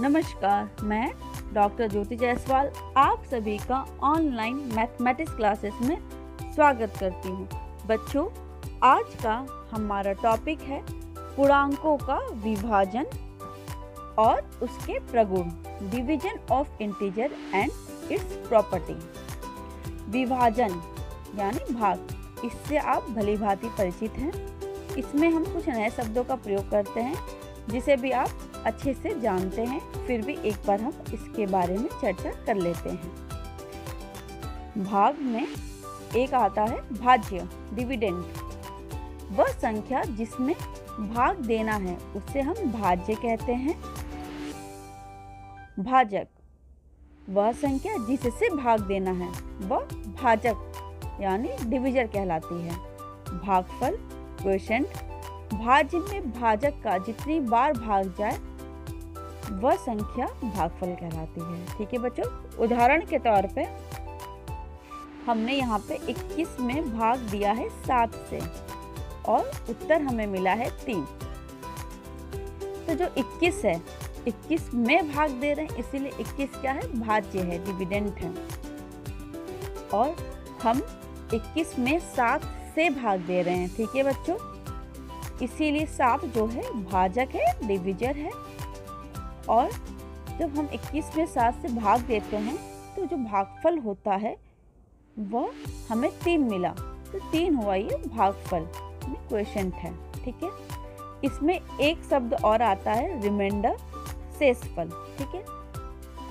नमस्कार, मैं डॉक्टर ज्योति जायसवाल आप सभी का ऑनलाइन मैथमेटिक्स क्लासेस में स्वागत करती हूँ। बच्चों, आज का हमारा टॉपिक है पूर्णांकों का विभाजन और उसके प्रगुण, division of integer and it's property. विभाजन यानी भाग, इससे आप भली भांति परिचित हैं। इसमें हम कुछ नए शब्दों का प्रयोग करते हैं जिसे भी आप अच्छे से जानते हैं, फिर भी एक बार हम इसके बारे में चर्चा कर लेते हैं। भाग में एक आता है भाज्य, डिविडेंड। वह संख्या जिसमें भाग देना है उसे हम भाज्य कहते हैं। भाजक, वह संख्या जिससे भाग देना है वह भाजक यानी डिविजर कहलाती है। भागफल, क्वोशिएंट, भाज्य में भाजक का जितनी बार भाग जाए वह संख्या भागफल कहलाती है। ठीक है बच्चों, उदाहरण के तौर पे हमने यहाँ पे 21 में भाग दिया है 7 से और उत्तर हमें मिला है 3। तो जो 21 है, 21 में भाग दे रहे हैं, इसीलिए 21 क्या है? भाज्य है, डिविडेंड है। और हम 21 में 7 से भाग दे रहे हैं। ठीक है बच्चों, इसीलिए 7 जो है भाजक है, डिविजर है। और जब हम 21 में 7 से भाग देते हैं तो जो भागफल होता है वह हमें 3 मिला, तो 3 हुआ ये भागफल, क्वोशिएंट है। ठीक है, इसमें एक शब्द और आता है रिमाइंडर, शेषफल। ठीक है,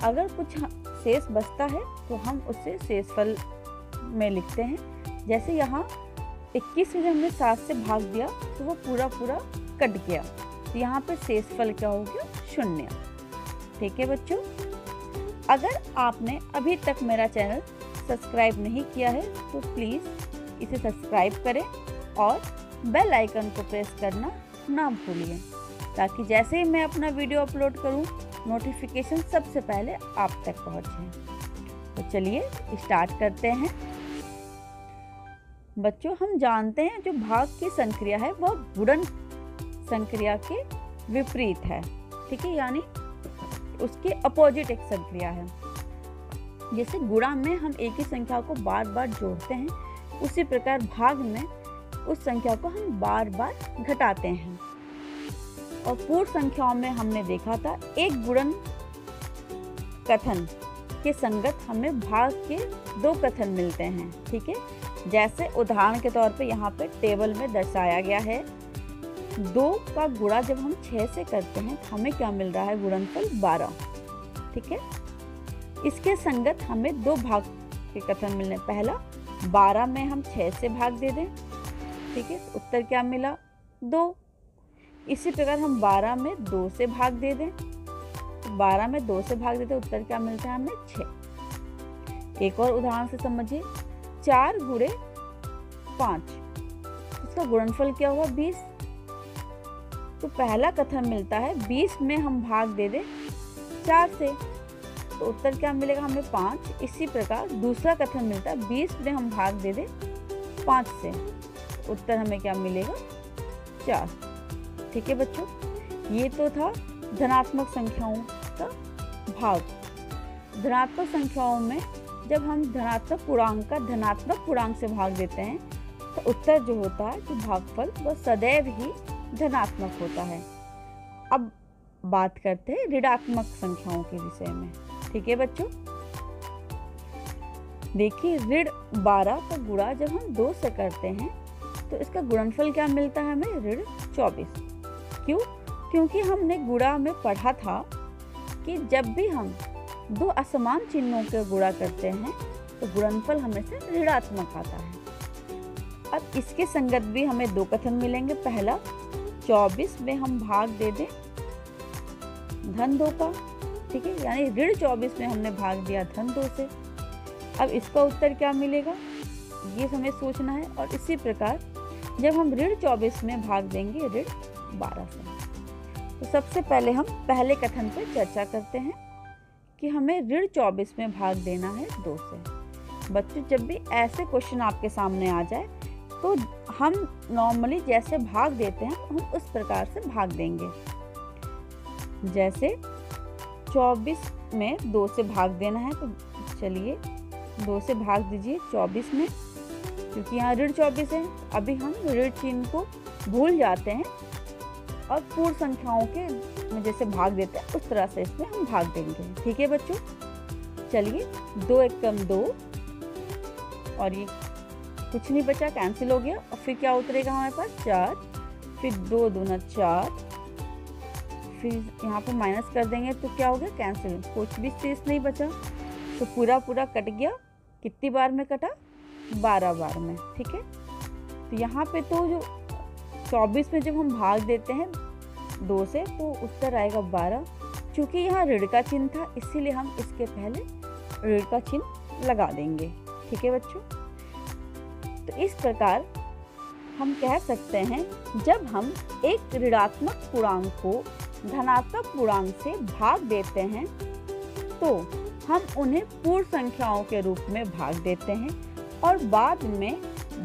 अगर कुछ शेष बचता है तो हम उसे शेषफल में लिखते हैं। जैसे यहाँ 21 में जब हमने 7 से भाग दिया तो वो पूरा कट गया, तो यहाँ पे शेषफल क्या हो गया? 0। ठीक है बच्चों, अगर आपने अभी तक मेरा चैनल सब्सक्राइब नहीं किया है तो प्लीज़ इसे सब्सक्राइब करें और बेल आइकन को प्रेस करना ना भूलिए, ताकि जैसे ही मैं अपना वीडियो अपलोड करूं नोटिफिकेशन सबसे पहले आप तक पहुंचे। तो चलिए स्टार्ट करते हैं। बच्चों, हम जानते हैं जो भाग की संक्रिया है वह गुणन संक्रिया के विपरीत है। ठीक है, यानी उसके अपोजिट एक संक्रिया है। जैसे गुणा में हम एक ही संख्या को बार बार जोड़ते हैं, उसी प्रकार भाग में उस संख्या को हम बार बार घटाते हैं। और पूर्व संख्याओं में हमने देखा था एक गुणन कथन के संगत हमें भाग के 2 कथन मिलते हैं। ठीक है, जैसे उदाहरण के तौर पे यहाँ पे टेबल में दर्शाया गया है 2 का गुणा जब हम 6 से करते हैं तो हमें क्या मिल रहा है? गुणनफल 12। ठीक है, इसके संगत हमें 2 भाग के कथन मिलने। पहला, 12 में हम 6 से भाग दे दें। ठीक है, उत्तर क्या मिला? 2। इसी प्रकार हम 12 में 2 से भाग दे दें, तो 12 में 2 से भाग देते उत्तर क्या मिलता है हमें? 6। एक और उदाहरण से समझिए, 4 गुणे 5, इसका गुणनफल क्या हुआ? 20। तो पहला कथन मिलता है 20 में हम भाग दे दें 4 से, तो उत्तर क्या मिलेगा हमें? 5। इसी प्रकार दूसरा कथन मिलता है 20 में हम भाग दे दें 5 से, तो उत्तर हमें क्या मिलेगा? 4। ठीक है बच्चों, ये तो था धनात्मक संख्याओं का भाग। धनात्मक संख्याओं में जब हम धनात्मक पूर्णांक का धनात्मक पूर्णांक से भाग देते हैं तो उत्तर जो होता है, जो भागफल, वह सदैव ही धनात्मक होता है। अब बात करते हैं ऋणात्मक संख्याओं के विषय में। ठीक है बच्चों, देखिए ऋण 12 का गुणा जब हम 2 से करते हैं तो इसका गुणनफल क्या मिलता है हमें? ऋण 24। क्यों? क्योंकि हमने गुणा में पढ़ा था कि जब भी हम 2 असमान चिन्हों के गुणा करते हैं तो गुणनफल हमेशा ऋणात्मक आता है। अब इसके संगत भी हमें 2 कथन मिलेंगे। पहला, 24 में हम भाग दे दें धन 2 का। ठीक है, यानी ऋण 24 में हमने भाग दिया धन 2 से। अब इसका उत्तर क्या मिलेगा ये हमें सोचना है। और इसी प्रकार जब हम ऋण 24 में भाग देंगे ऋण 12 से। तो सबसे पहले हम पहले कथन पर चर्चा करते हैं कि हमें ऋण 24 में भाग देना है 2 से। बच्चों, जब भी ऐसे क्वेश्चन आपके सामने आ जाए तो हम नॉर्मली जैसे भाग देते हैं हम उस प्रकार से भाग देंगे। जैसे 24 में 2 से भाग देना है, तो चलिए 2 से भाग दीजिए 24 में, क्योंकि यहाँ ऋण 24 है। अभी हम ऋण चिन्ह को भूल जाते हैं और पूर्ण संख्याओं के में जैसे भाग देते हैं उस तरह से इसमें हम भाग देंगे। ठीक है बच्चों, चलिए 2 एकम 2 और ये कुछ नहीं बचा, कैंसिल हो गया। और फिर क्या उतरेगा हमारे पास 4, फिर 2 दूना 4, फिर यहाँ पर माइनस कर देंगे तो क्या हो गया, कैंसिल, कुछ भी शेष नहीं बचा, तो पूरा कट गया। कितनी बार में कटा, 12 बार में। ठीक है, तो यहाँ पे तो जो 24 में जब हम भाग देते हैं 2 से तो उत्तर आएगा 12। चूँकि यहाँ ऋण का चिन्ह था इसीलिए हम इसके पहले ऋण का चिन्ह लगा देंगे। ठीक है बच्चों, तो इस प्रकार हम कह सकते हैं जब हम एक ऋणात्मक पूर्णांक को धनात्मक पूर्णांक से भाग देते हैं तो हम उन्हें पूर्ण संख्याओं के रूप में भाग देते हैं और बाद में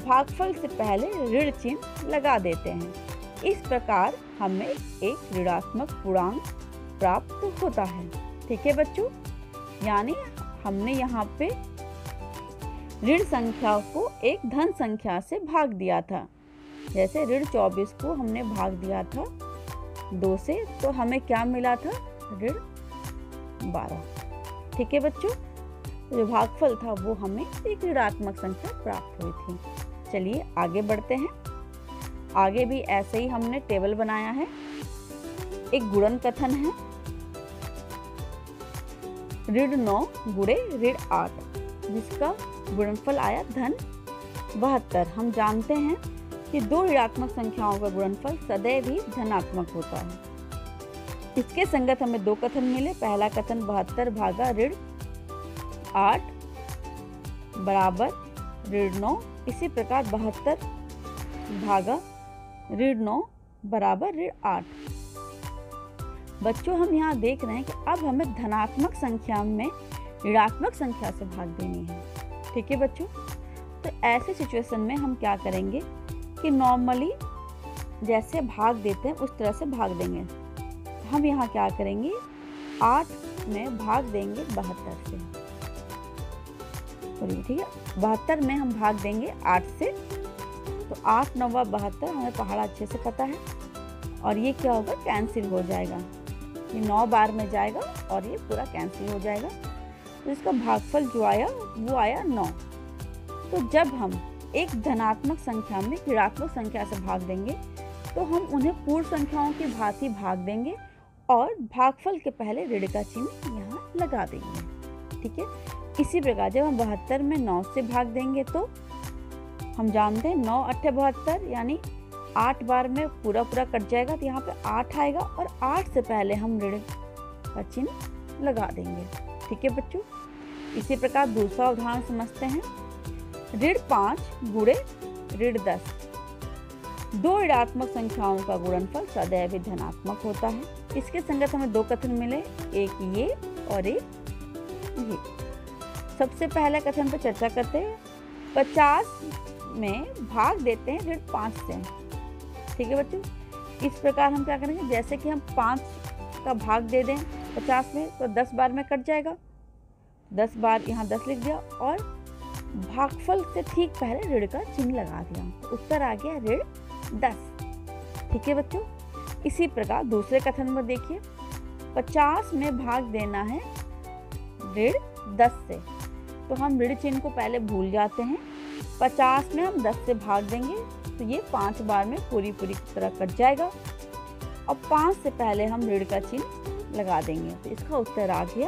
भागफल से पहले ऋण चिन्ह लगा देते हैं। इस प्रकार हमें एक ऋणात्मक पूर्णांक प्राप्त होता है। ठीक है बच्चों, यानी हमने यहाँ पे ऋण संख्या को एक धन संख्या से भाग दिया था। जैसे ऋण 24 को हमने भाग दिया था 2 से, तो हमें क्या मिला था, ऋण 12। ठीक है बच्चों, जो भागफल था वो हमें एक ऋणात्मक संख्या प्राप्त हुई थी। चलिए आगे बढ़ते हैं। आगे भी ऐसे ही हमने टेबल बनाया है। एक गुणन कथन है, ऋण 9 गुणे ऋण 8, जिसका गुणनफल आया धन 72। हम जानते हैं कि 2 ऋणात्मक संख्याओं का गुणनफल सदैव ही धनात्मक होता है। इसके संगत हमें 2 कथन मिले। पहला कथन 72 भागा ऋण 8 बराबर ऋण 9। इसी प्रकार 72 भागा ऋण 9 बराबर ऋण 8। बच्चों हम यहाँ देख रहे हैं कि अब हमें धनात्मक संख्या में ऋणात्मक संख्या से भाग देनी है। ठीक है बच्चों, तो ऐसे सिचुएशन में हम क्या करेंगे कि नॉर्मली जैसे भाग देते हैं उस तरह से भाग देंगे। हम यहाँ क्या करेंगे, 8 में भाग देंगे 72 से। ठीक है, 72 में हम भाग देंगे 8 से, तो 8 9 72 हमें पहाड़ा अच्छे से पता है। और ये क्या होगा, कैंसिल हो जाएगा, ये 9 बार में जाएगा और ये पूरा कैंसिल हो जाएगा। तो इसका भागफल जो आया वो आया 9। तो जब हम एक धनात्मक संख्या में ऋणात्मक संख्या से भाग देंगे तो हम उन्हें पूर्ण संख्याओं की भांति भाग देंगे और भागफल के पहले ऋण का चिन्ह यहाँ लगा देंगे। ठीक है, इसी प्रकार जब हम 72 में 9 से भाग देंगे तो हम जानते हैं 9 8 72, यानी 8 बार में पूरा कट जाएगा, तो यहाँ पे 8 आएगा और 8 से पहले हम ऋण का चिन्ह लगा देंगे। ठीक है बच्चों, इसी प्रकार दूसरा उदाहरण समझते हैं। ऋण 5 गुणे ऋण 10। 2 ऋणात्मक संख्याओं का गुणनफल सदैव ही धनात्मक होता है। इसके संगत हमें 2 कथन मिले, एक ये और एक ये। सबसे पहले कथन पर चर्चा करते हैं। 50 में भाग देते हैं ऋण 5 से। ठीक है बच्चों, इस प्रकार हम क्या करेंगे, जैसे कि हम 5 का भाग दे दें 50 में तो 10 बार में कट जाएगा। 10 बार यहाँ 10 लिख दिया और भागफल से ठीक पहले ऋण का चिन्ह लगा दिया, तो उत्तर आ गया ऋण 10। ठीक है बच्चों, इसी प्रकार दूसरे कथन में देखिए, 50 में भाग देना है ऋण 10 से, तो हम ऋण चिन्ह को पहले भूल जाते हैं। 50 में हम 10 से भाग देंगे तो ये 5 बार में पूरी तरह कट जाएगा और 5 से पहले हम ऋण का चिन्ह लगा देंगे, तो इसका उत्तर आ गया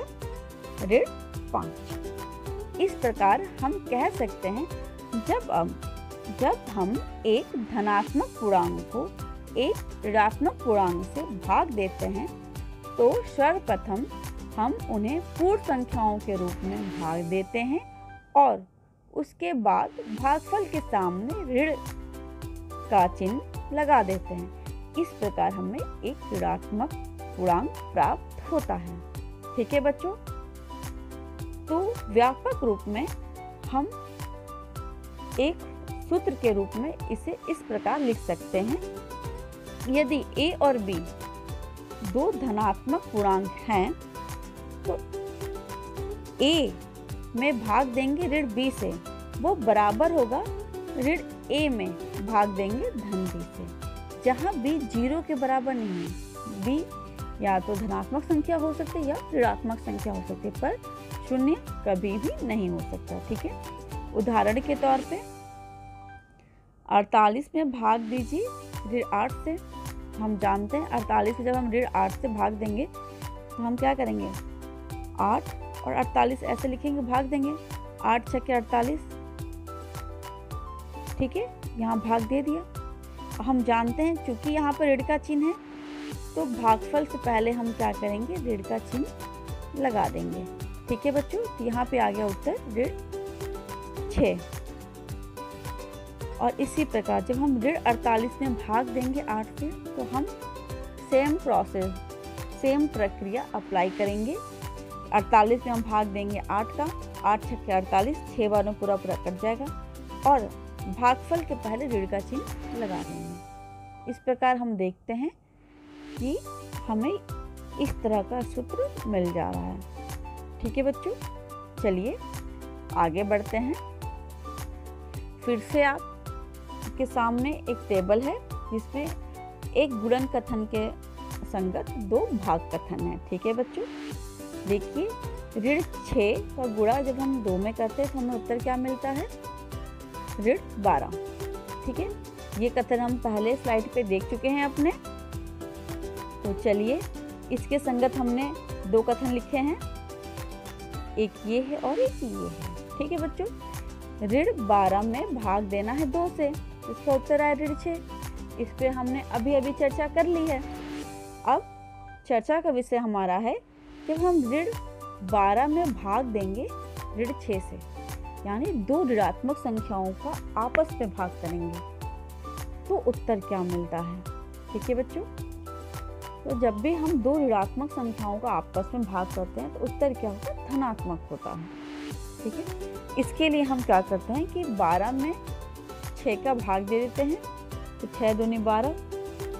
ऋण 5। इस प्रकार हम कह सकते हैं जब हम एक धनात्मक पूर्णांक को एक ऋणात्मक पूर्णांक से भाग देते हैं तो सर्वप्रथम हम उन्हें पूर्ण संख्याओं के रूप में भाग देते हैं और उसके बाद भागफल के सामने ऋण का चिन्ह लगा देते हैं। इस प्रकार हमें एक ऋणात्मक पूर्णांक प्राप्त होता है। ठीक है बच्चों, तो व्यापक रूप में हम एक सूत्र के रूप में इसे इस प्रकार लिख सकते हैं। यदि a और b 2 धनात्मक पूर्णांक हैं तो ए में भाग देंगे ऋण बी से, वो बराबर होगा ऋण ए में भाग देंगे धन बी से, जहाँ बी 0 के बराबर नहीं है। बी या तो धनात्मक संख्या हो सकती है या ऋणात्मक संख्या हो सकती है, पर 0 कभी भी नहीं हो सकता। ठीक है, उदाहरण के तौर पे 48 में भाग दीजिए ऋण 8 से। हम जानते हैं 48 में जब हम ऋण 8 से भाग देंगे तो हम क्या करेंगे, 8 और 48 ऐसे लिखेंगे, भाग देंगे, 8 छक्के 48। ठीक है, यहाँ भाग दे दिया। हम जानते हैं चूंकि यहाँ पर ऋण का चिन्ह है तो भागफल से पहले हम क्या करेंगे, ऋण का चिन्ह लगा देंगे। ठीक है बच्चों, तो यहाँ पे आ गया उत्तर ऋण 6। और इसी प्रकार जब हम ऋण 48 में भाग देंगे 8 से तो हम सेम प्रोसेस, सेम प्रक्रिया अप्लाई करेंगे। 48 में हम भाग देंगे 8 का, 8 छक्के 48, 6 बार में पूरा कट जाएगा और भागफल के पहले ऋण का चिन्ह लगा देंगे। इस प्रकार हम देखते हैं कि हमें इस तरह का सूत्र मिल जा रहा है। ठीक है बच्चों, चलिए आगे बढ़ते हैं। फिर से आपके सामने एक टेबल है जिसमें एक गुणन कथन के संगत 2 भाग कथन है। ठीक है बच्चों, देखिए ऋण 6 का गुणा जब हम 2 में करते हैं तो हमें उत्तर क्या मिलता है, ऋण 12। ठीक है, ये कथन हम पहले स्लाइड पे देख चुके हैं अपने। तो चलिए इसके संगत हमने 2 कथन लिखे हैं, एक ये है और एक ये है। ठीक है बच्चों, ऋण 12 में भाग देना है 2 से, इसका उत्तर आया ऋण 6। इस पे हमने अभी अभी चर्चा कर ली है। अब चर्चा का विषय हमारा है जब हम ऋण 12 में भाग देंगे ऋण 6 से, यानी 2 ऋणात्मक संख्याओं का आपस में भाग करेंगे तो उत्तर क्या मिलता है। ठीक है बच्चों, तो जब भी हम 2 ऋणात्मक संख्याओं का आपस में भाग करते हैं तो उत्तर क्या होता है, धनात्मक होता है। ठीक है, इसके लिए हम क्या करते हैं कि 12 में 6 का भाग दे देते हैं तो 6 दूनी 12,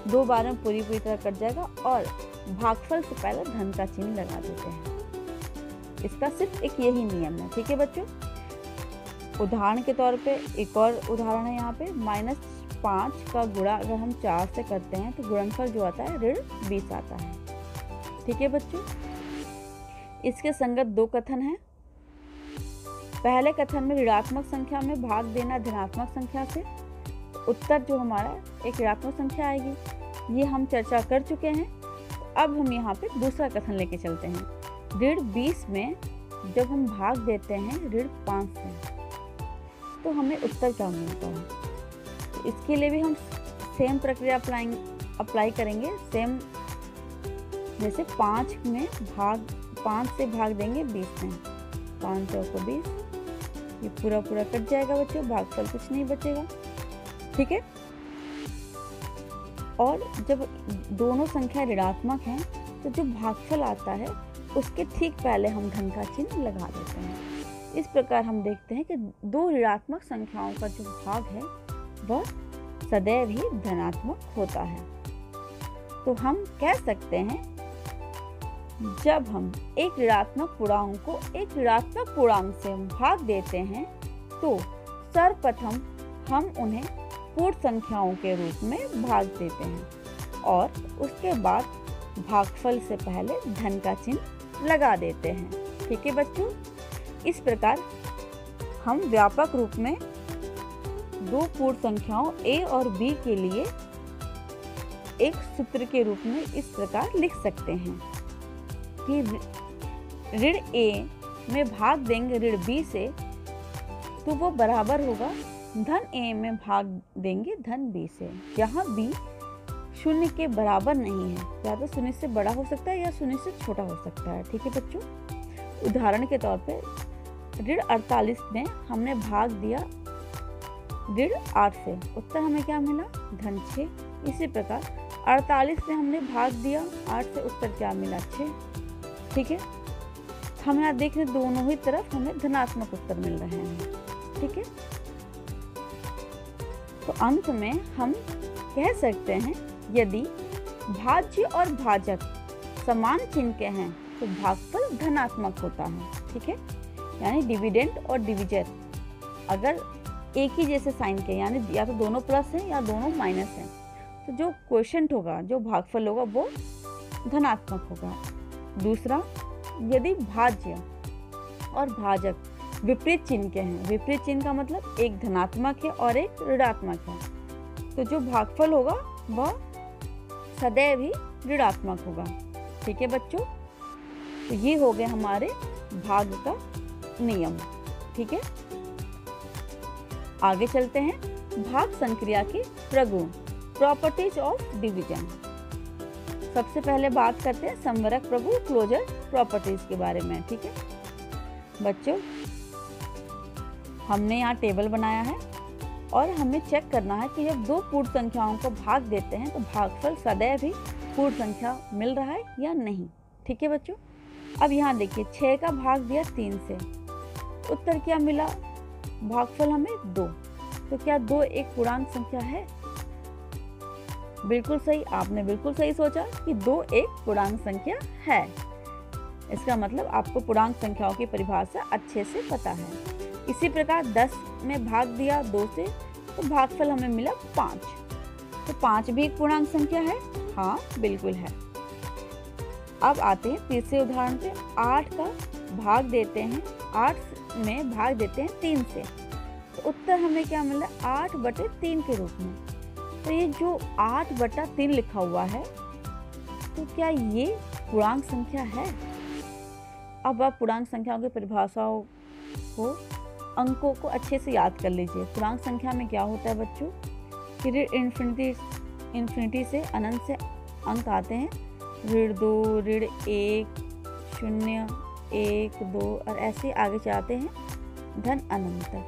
2 बार में पूरी तरह कट जाएगा और भागफल से पहले धन का चिन्ह लगा देते हैं। इसका सिर्फ एक यही नियम है। ठीक है बच्चों, उदाहरण के तौर पे एक और उदाहरण है यहाँ पे, -5 का गुणा अगर हम 4 से करते हैं तो गुणनफल जो आता है ऋण 20 आता है। ठीक है बच्चों, इसके संगत 2 कथन हैं। पहले कथन में ऋणात्मक संख्या में भाग देना धनात्मक संख्या से, उत्तर जो हमारा एक ऋणात्मक संख्या आएगी, ये हम चर्चा कर चुके हैं। अब हम यहाँ पे दूसरा कथन लेके चलते हैं। ऋण 20 में जब हम भाग देते हैं ऋण 5 से तो हमें उत्तर क्या मिलता है। तो इसके लिए भी हम सेम प्रक्रिया अप्लाई करेंगे। सेम जैसे 5 से भाग देंगे 20 में, 5 चौको 20, ये पूरा कट जाएगा बच्चों, भागफल कुछ नहीं बचेगा। ठीक है, और जब दोनों संख्या ऋणात्मक हैं तो जो भागफल आता है उसके ठीक पहले हम धन का चिन्ह लगा देते हैं। इस प्रकार हम देखते हैं कि 2 ऋणात्मक संख्याओं का जो भाग है वह सदैव ही धनात्मक होता है। तो हम कह सकते हैं जब हम एक ऋणात्मक पूर्णांक को एक ऋणात्मक पूर्णांक से भाग देते हैं तो सर्वप्रथम हम उन्हें पूर्ण संख्याओं के रूप में भाग देते हैं और उसके बाद भागफल से पहले धन का चिन्ह लगा देते हैं। ठीक है बच्चों, इस प्रकार हम व्यापक रूप में 2 पूर्ण संख्याओं a और b के लिए एक सूत्र के रूप में इस प्रकार लिख सकते हैं कि ऋण a में भाग देंगे ऋण b से तो वो बराबर होगा धन a में भाग देंगे धन b से, जहाँ b 0 के बराबर नहीं है, या तो 0 से बड़ा हो सकता है या 0 से छोटा हो सकता है। ठीक है बच्चों, उदाहरण के तौर पे ऋण 48 में हमने भाग दिया ऋण 8 से, उत्तर हमें क्या मिला, धन 6। इसी प्रकार 48 में हमने भाग दिया 8 से, उत्तर क्या मिला, 6। ठीक है, हम यहाँ देख रहे हैं दोनों ही तरफ हमें धनात्मक उत्तर मिल रहे हैं। ठीक है, तो अंत में हम कह सकते हैं यदि भाज्य और भाजक समान चिन्ह के हैं तो भागफल धनात्मक होता है। ठीक है, यानी डिविडेंड और डिविजर अगर एक ही जैसे साइन के, यानी या तो दोनों प्लस हैं या दोनों माइनस हैं, तो जो क्वोशंट होगा, जो भागफल होगा वो धनात्मक होगा। दूसरा, यदि भाज्य और भाजक विपरीत चिन्ह के हैं, विपरीत चिन्ह का मतलब एक धनात्मक है और एक ऋणात्मक है, तो जो भागफल होगा वह सदैव ही ऋणात्मक होगा। ठीक है बच्चों, तो ये हो गए हमारे भाग का नियम। ठीक है, आगे चलते हैं भाग संक्रिया के प्रगुण, प्रॉपर्टीज ऑफ डिवीजन। सबसे पहले बात करते हैं संवरक प्रगुण, क्लोजर प्रॉपर्टीज के बारे में। ठीक है बच्चों, हमने यहाँ टेबल बनाया है और हमें चेक करना है कि जब दो पूर्ण संख्याओं को भाग देते हैं तो भागफल सदैव ही पूर्ण संख्या मिल रहा है या नहीं। ठीक है बच्चों, अब यहाँ देखिए 6 का भाग दिया 3 से, उत्तर क्या मिला, भागफल हमें 2। तो क्या 2 एक पूर्णांक संख्या है? बिल्कुल सही, आपने बिल्कुल सही सोचा कि 2 एक पूर्णांक संख्या है। इसका मतलब आपको पूर्णांक संख्याओं की परिभाषा अच्छे से पता है। इसी प्रकार 10 में भाग दिया 2 से, तो भागफल हमें मिला 5। तो 5 भी एक पूर्णांक संख्या है? हाँ बिल्कुल है। अब आते हैं तीसरे उदाहरण पे। 8 का भाग देते हैं, 8 में भाग देते हैं 3 से, तो उत्तर हमें क्या मिला, 8/3 के रूप में। तो ये जो 8/3 लिखा हुआ है, तो क्या ये पूर्णांक संख्या है? अब आप पूर्णांक संख्याओं की परिभाषाओं को, अंकों को अच्छे से याद कर लीजिए। पूर्णांक संख्या में क्या होता है बच्चों कि इन्फिनिटी से अनंत से अंक आते हैं, -2, -1, 0, 1, 2 और ऐसे आगे जाते हैं धन अनंत तक।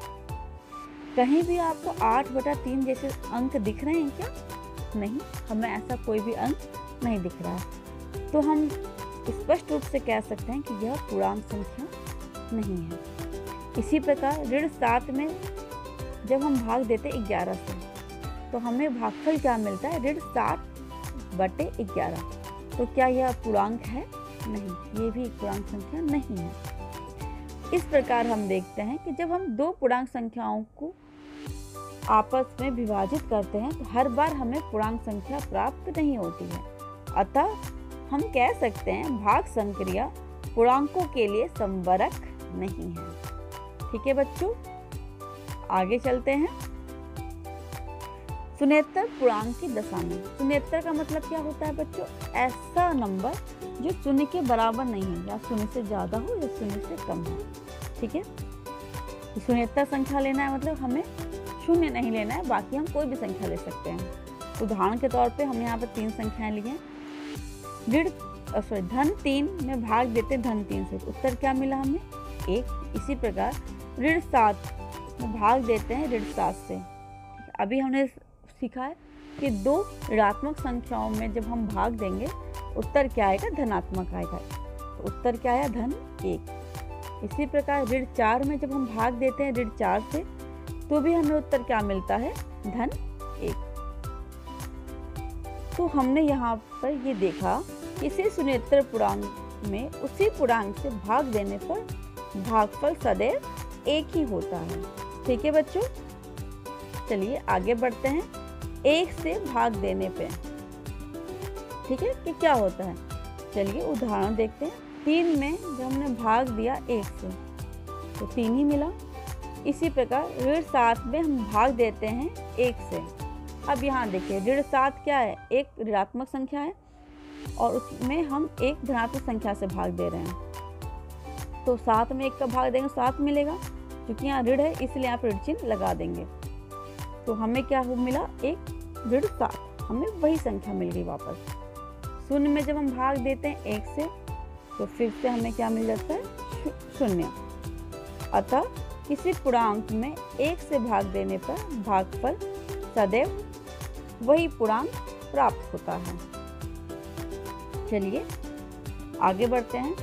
कहीं भी आपको 8/3 जैसे अंक दिख रहे हैं क्या? नहीं, हमें ऐसा कोई भी अंक नहीं दिख रहा है। तो हम स्पष्ट रूप से कह सकते हैं कि यह पूर्णांक संख्या नहीं है। इसी प्रकार -7 में जब हम भाग देते 11 से, तो हमें भागफल क्या मिलता है, -7/11। तो क्या यह पूर्णांक है? नहीं, ये भी एक पूर्णांक संख्या नहीं है। इस प्रकार हम देखते हैं कि जब हम दो पूर्णांक संख्याओं को आपस में विभाजित करते हैं तो हर बार हमें पूर्णांक संख्या प्राप्त नहीं होती है। अतः हम कह सकते हैं भाग संक्रिया पूर्णांकों के लिए संवरक नहीं है। ठीक है बच्चों, आगे चलते हैं। शून्येतर पूर्णांक की दशा में। शून्येतर का मतलब क्या होता है बच्चों? ऐसा नंबर जो शून्य के बराबर नहीं है, या शून्य से ज्यादा हो या शून्य से कम हो। ठीक है, तो शून्येतर संख्या लेना है मतलब हमें शून्य नहीं लेना है, बाकी हम कोई भी संख्या ले सकते हैं। उदाहरण के तौर पे हम यहाँ पर 3 संख्याएं ली हैं। धन 3 में भाग देते धन 3 से, उत्तर क्या मिला हमें? 1। इसी प्रकार -7 में भाग देते हैं -7 से। अभी हमने सीखा है कि दो ऋणात्मक संख्याओं में जब हम भाग देंगे उत्तर क्या आएगा? धनात्मक आएगा। तो उत्तर क्या आया? धन 1। इसी प्रकार -4 में जब हम भाग देते हैं -4 से, तो भी हमें उत्तर क्या मिलता है? धन 1। तो हमने यहाँ पर ये देखा कि इसी शून्येतर पूर्णांक में उसी पूर्णांक से भाग देने पर भागफल सदैव एक ही होता है। ठीक है बच्चों, चलिए आगे बढ़ते हैं। 1 से भाग देने पे ठीक है कि क्या होता है, चलिए उदाहरण देखते हैं। 3 में जब हमने भाग दिया 1 से तो 3 ही मिला। इसी प्रकार -7 में हम भाग देते हैं 1 से। अब यहाँ देखिए -7 क्या है? एक ऋणात्मक संख्या है और उसमें हम एक धनात्मक संख्या से भाग दे रहे हैं, तो 7 में 1 का भाग देंगे 7 मिलेगा। क्योंकि यहाँ ऋण है इसलिए आप ऋण चिन्ह लगा देंगे, तो हमें क्या मिला? एक -7, हमें वही संख्या मिल गई वापस। 0 में जब हम भाग देते हैं 1 से, तो फिर से हमें क्या मिल जाता है? 0। अतः किसी पूर्णांक में 1 से भाग देने पर भागफल सदैव वही पूर्णांक प्राप्त होता है। चलिए आगे बढ़ते हैं।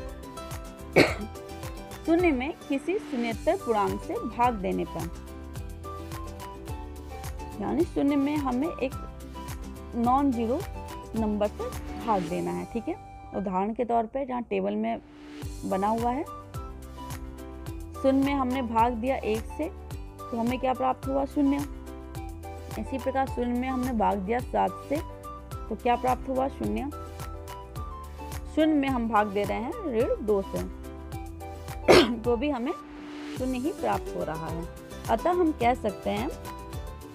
0 में किसी शून्येतर पूर्णांक से भाग देने पर, यानी 0 में हमें एक नॉन जीरो नंबर से भाग देना है। ठीक है, उदाहरण के तौर पे जहाँ टेबल में बना हुआ है, शून्य में हमने भाग दिया 1 से तो हमें क्या प्राप्त हुआ? 0। इसी प्रकार शून्य में हमने भाग दिया 7 से तो क्या प्राप्त हुआ? 0। शून्य में हम भाग दे रहे हैं ऋण 2 से तो भी हमें 0 ही प्राप्त हो रहा है। अतः हम कह सकते हैं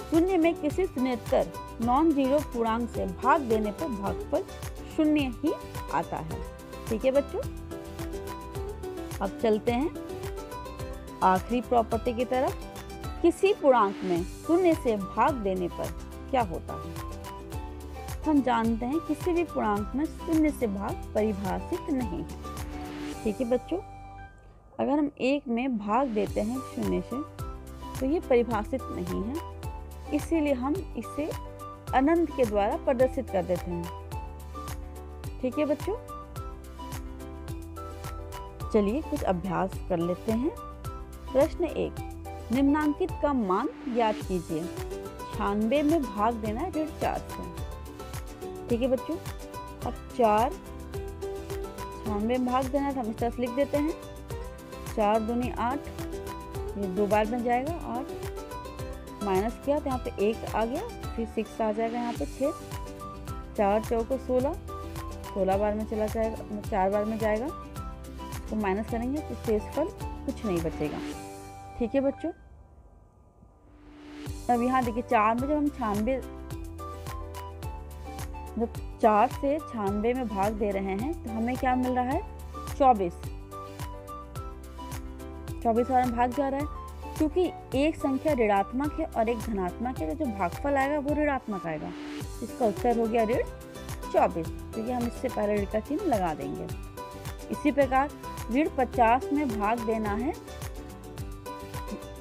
शून्य में किसी शून्येतर नॉन जीरो पूर्णांक से भाग देने पर भागफल 0 ही आता है। ठीक है बच्चों, अब चलते हैं आखिरी प्रॉपर्टी की तरफ। किसी पूर्णांक में 0 से भाग देने पर क्या होता है? हम जानते हैं किसी भी पूर्णांक में 0 से भाग परिभाषित नहीं है। ठीक है बच्चों, अगर हम 1 में भाग देते हैं 0 से तो ये परिभाषित नहीं है, इसीलिए हम इसे अनंत के द्वारा प्रदर्शित कर देते हैं। ठीक है बच्चों, चलिए कुछ अभ्यास कर लेते हैं। प्रश्न 1, निम्नांकित का मान ज्ञात कीजिए। 96 में भाग देना है ऋण 4 से। ठीक है बच्चों, अब 4 96 में भाग देना है तो हम इस तरह से लिख देते हैं। 4 दूनी 8, ये 2 बार बन जाएगा 8, माइनस किया तो यहाँ पे 1 आ गया, फिर 6 आ जाएगा यहाँ पे 6, 4 चौको 16, 16 बार में चला जाएगा, 4 बार में जाएगा, इसको माइनस करेंगे तो शेषफल कुछ नहीं बचेगा। ठीक है बच्चों, अब यहाँ देखिए 4 में जब 4 से 96 में भाग दे रहे हैं तो हमें क्या मिल रहा है? 24 बार में भाग जा रहा है। क्योंकि एक संख्या ऋणात्मक है और एक धनात्मक है तो जो भागफल आएगा वो ऋणात्मक आएगा। इसका उत्तर हो गया ऋण 24। तो ये हम इससे पहले ऋण का चिन्ह लगा देंगे। इसी प्रकार ऋण 50 में भाग देना है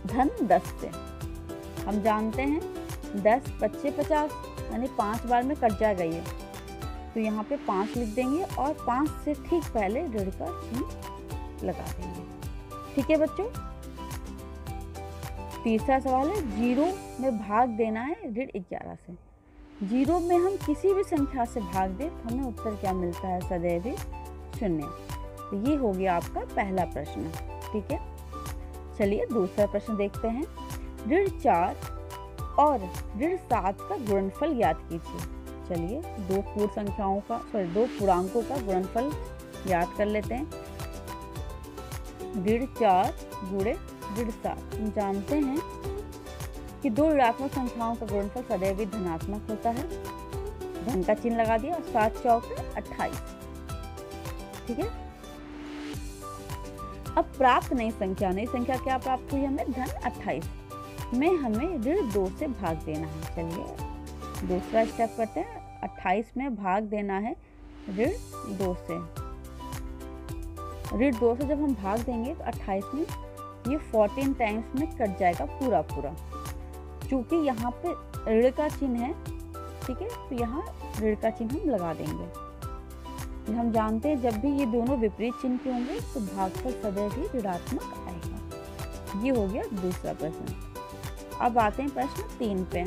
धन 10 से। हम जानते हैं 10 25 50 यानी 5 बार में कट जाएगा ये, तो यहाँ पे 5 लिख देंगे और 5 से ठीक पहले ऋण का चिन्ह लगा देंगे। ठीक है बच्चों, तीसरा सवाल है 0 में भाग देना है ऋण 11 से। 0 में हम किसी भी संख्या से भाग दें तो हमें उत्तर क्या मिलता है? सदैव ही 0। तो ये हो गया आपका पहला प्रश्न। ठीक है, चलिए दूसरा प्रश्न देखते हैं। ऋण 4 और ऋण 7 का गुणनफल ज्ञात कीजिए। चलिए दो पूर्णांकों का गुणनफल ज्ञात कर लेते हैं। ऋण 4 गुणे ऋण 7। हम जानते हैं कि दो ऋणात्मक संख्याओं का गुणनफल सदैव ही धनात्मक होता है। धन का चिन्ह लगा दिया, 7 चौके 28। ठीक है, अब प्राप्त नई संख्या क्या प्राप्त हुई हमें? धन 28 में हमें ऋण 2 से भाग देना है। चलिए दूसरा स्टेप करते हैं। 28 में भाग देना है ऋण 2 से। ऋण 2 से जब हम भाग देंगे तो 28 में ये 14 टाइम्स में कट जाएगा पूरा। क्योंकि यहाँ पे ऋण का चिन्ह है, ठीक है, तो यहाँ ऋण का चिन्ह हम लगा देंगे। हम जानते हैं जब भी ये दोनों विपरीत चिन्ह के होंगे तो भागफल सदैव ही ऋणात्मक आएगा। ये हो गया दूसरा प्रश्न। अब आते हैं प्रश्न 3 पे।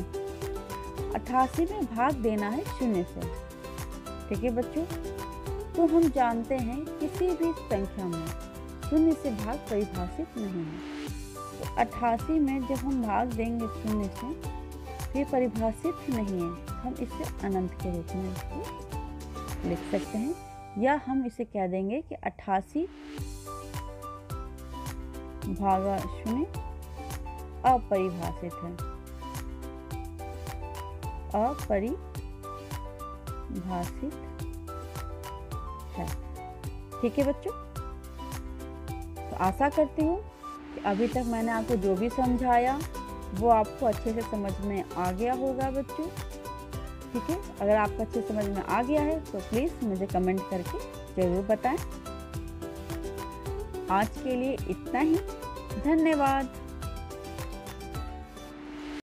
88 में भाग देना है 0 से। ठीक है बच्चों, तो हम जानते हैं किसी भी संख्या में 0 से भाग परिभाषित नहीं है। तो 88 में जब हम भाग देंगे 0 से तो ये परिभाषित नहीं है, हम इसे अनंत के रूप में इसको लिख सकते हैं, या हम इसे कह देंगे कि 88 भागा 0 अपरिभाषित है। है। ठीक है बच्चों, तो आशा करती हूँ कि अभी तक मैंने आपको जो भी समझाया वो आपको अच्छे से समझ में आ गया होगा बच्चों। ठीक है, अगर आपको अच्छे समझ में आ गया है तो प्लीज़ मुझे कमेंट करके ज़रूर बताएं। आज के लिए इतना ही, धन्यवाद।